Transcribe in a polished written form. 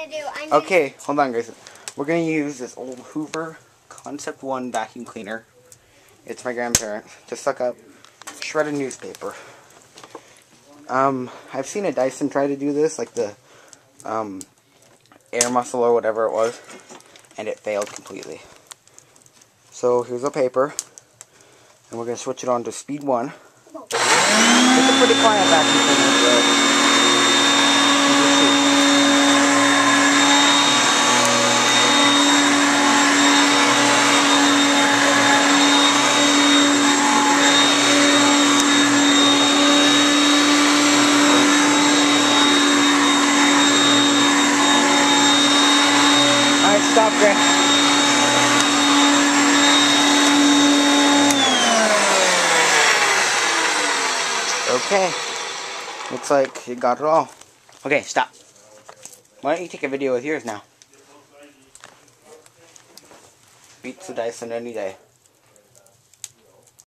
gonna do? Okay, hold on, guys. We're gonna use this old Hoover Concept One vacuum cleaner. It's my grandparent to suck up shredded newspaper. I've seen a Dyson try to do this, like the air muscle or whatever it was, and it failed completely. So here's a paper, and we're gonna switch it on to speed 1. It's a pretty quiet vacuum cleaner, stop, Grant. Okay. Looks like you got it all. Okay, stop. Why don't you take a video with yours now? Beats the Dyson any day.